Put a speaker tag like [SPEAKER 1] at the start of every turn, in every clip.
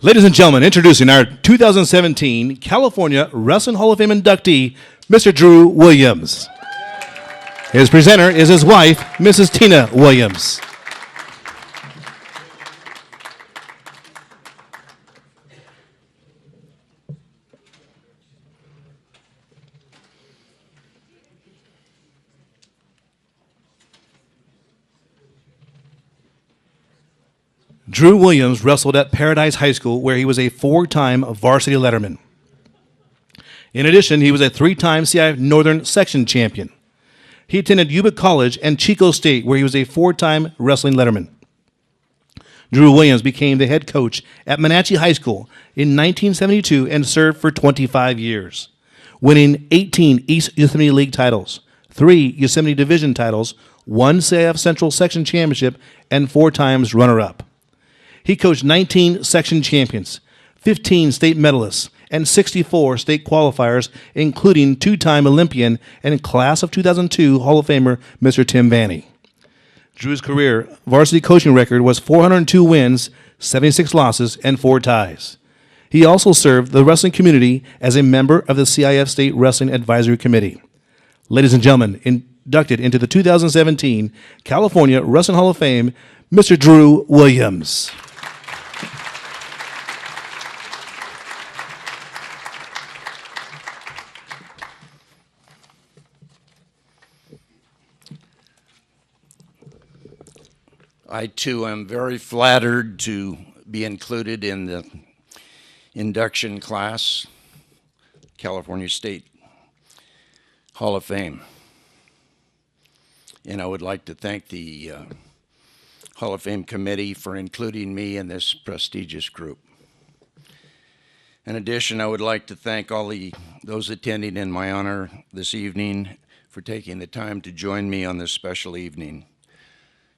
[SPEAKER 1] Ladies and gentlemen, introducing our 2017 California Wrestling Hall of Fame inductee, Mr. Drew Williams. His presenter is his wife, Mrs. Tina Williams. Drew Williams wrestled at Paradise High School, where he was a four-time varsity letterman. In addition, he was a three-time CIF Northern Section champion. He attended Yuba College and Chico State, where he was a four-time wrestling letterman. Drew Williams became the head coach at Wenatchee High School in 1972 and served for 25 years, winning 18 East Yosemite League titles, 3 Yosemite Division titles, 1 CIF Central Section championship, and 4 times runner-up. He coached 19 section champions, 15 state medalists, and 64 state qualifiers, including two-time Olympian and class of 2002 Hall of Famer Mr. Tim Vanny. Drew's career varsity coaching record was 402 wins, 76 losses, and 4 ties. He also served the wrestling community as a member of the CIF State Wrestling Advisory Committee. Ladies and gentlemen, inducted into the 2017 California Wrestling Hall of Fame, Mr. Drew Williams.
[SPEAKER 2] I, too, am very flattered to be included in the induction class, California State Hall of Fame. And I would like to thank the Hall of Fame committee for including me in this prestigious group. In addition, I would like to thank all those attending in my honor this evening for taking the time to join me on this special evening.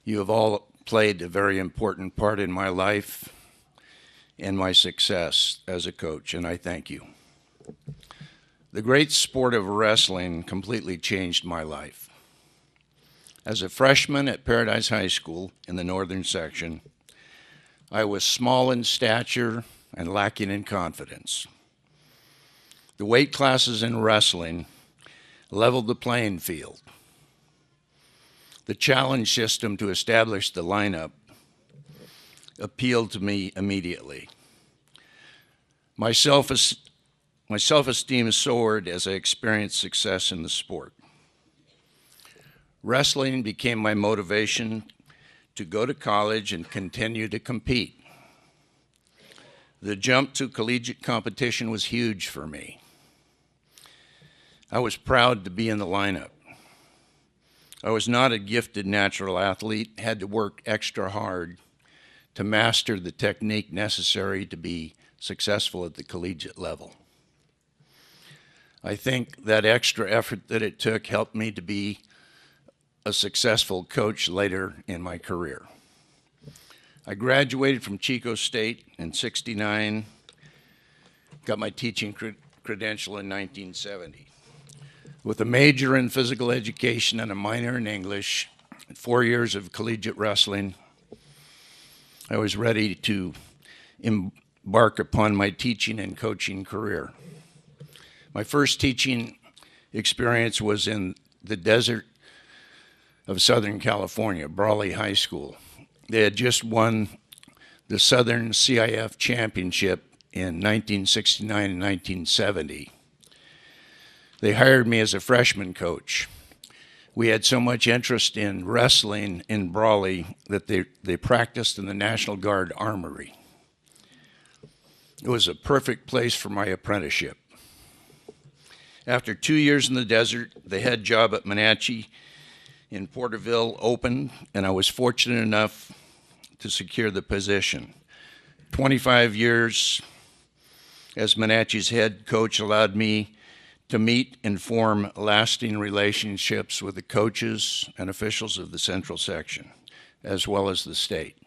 [SPEAKER 2] You have all played a very important part in my life and my success as a coach, and I thank you. The great sport of wrestling completely changed my life. As a freshman at Paradise High School in the Northern Section, I was small in stature and lacking in confidence. The weight classes in wrestling leveled the playing field. The challenge system to establish the lineup appealed to me immediately. My self-esteem soared as I experienced success in the sport. Wrestling became my motivation to go to college and continue to compete. The jump to collegiate competition was huge for me. I was proud to be in the lineup. I was not a gifted natural athlete, had to work extra hard to master the technique necessary to be successful at the collegiate level. I think that extra effort that it took helped me to be a successful coach later in my career. I graduated from Chico State in '69, got my teaching credential in 1970. With a major in physical education and a minor in English, 4 years of collegiate wrestling, I was ready to embark upon my teaching and coaching career. My first teaching experience was in the desert of Southern California, Brawley High School. They had just won the Southern CIF Championship in 1969 and 1970. They hired me as a freshman coach. We had so much interest in wrestling in Brawley that they practiced in the National Guard Armory. It was a perfect place for my apprenticeship. After 2 years in the desert, the head job at Wenatchee in Porterville opened, and I was fortunate enough to secure the position. 25 years as Wenatchee's head coach allowed me to meet and form lasting relationships with the coaches and officials of the Central Section, as well as the state.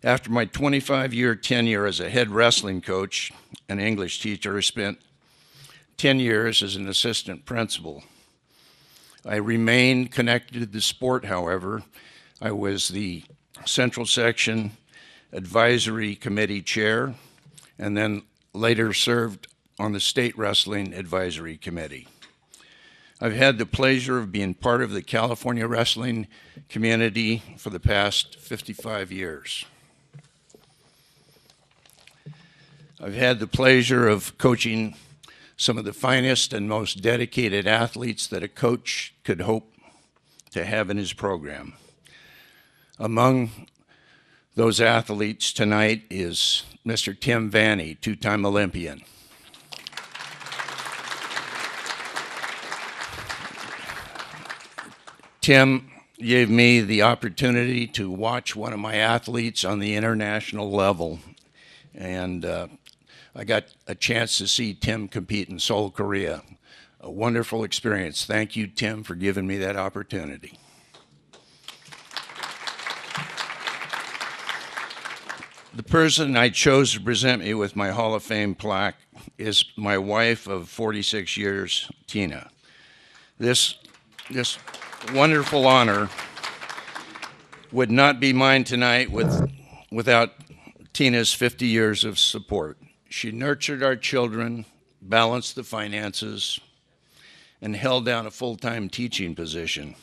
[SPEAKER 2] After my 25-year tenure as a head wrestling coach and English teacher, I spent 10 years as an assistant principal. I remained connected to the sport, however. I was the Central Section Advisory Committee Chair, and then later served on the State Wrestling Advisory Committee. I've had the pleasure of being part of the California wrestling community for the past 55 years. I've had the pleasure of coaching some of the finest and most dedicated athletes that a coach could hope to have in his program. Among those athletes tonight is Mr. Tim Vanny, two-time Olympian. Tim gave me the opportunity to watch one of my athletes on the international level, and I got a chance to see Tim compete in Seoul, Korea. A wonderful experience. Thank you, Tim, for giving me that opportunity. The person I chose to present me with my Hall of Fame plaque is my wife of 46 years, Tina. This wonderful honor would not be mine tonight without Tina's 50 years of support. She nurtured our children, balanced the finances, and held down a full-time teaching position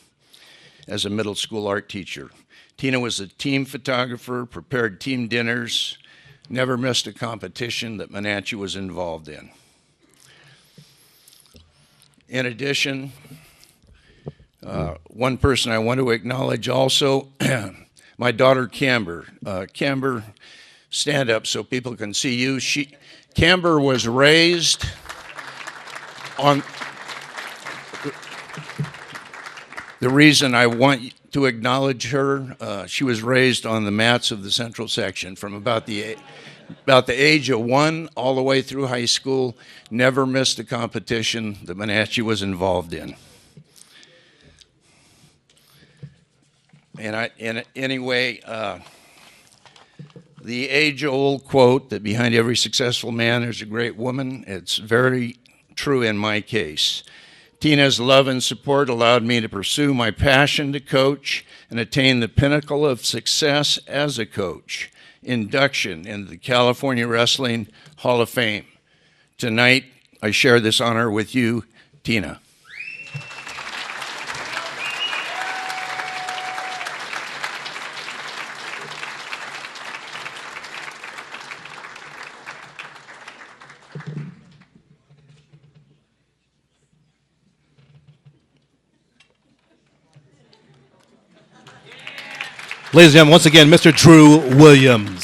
[SPEAKER 2] as a middle school art teacher. Tina was a team photographer, prepared team dinners, never missed a competition that Menachie was involved in. In addition, one person I want to acknowledge also, my daughter Camber. Camber, stand up so people can see you. Camber was raised on, the reason I want to acknowledge her, she was raised on the mats of the Central Section from about the age of 1 all the way through high school, never missed a competition that Menachie was involved in. Anyway, the age-old quote that behind every successful man there's a great woman, it's very true in my case. Tina's love and support allowed me to pursue my passion to coach and attain the pinnacle of success as a coach, induction into the California Wrestling Hall of Fame. Tonight, I share this honor with you, Tina.
[SPEAKER 1] Ladies and gentlemen, once again, Mr. Drew Williams.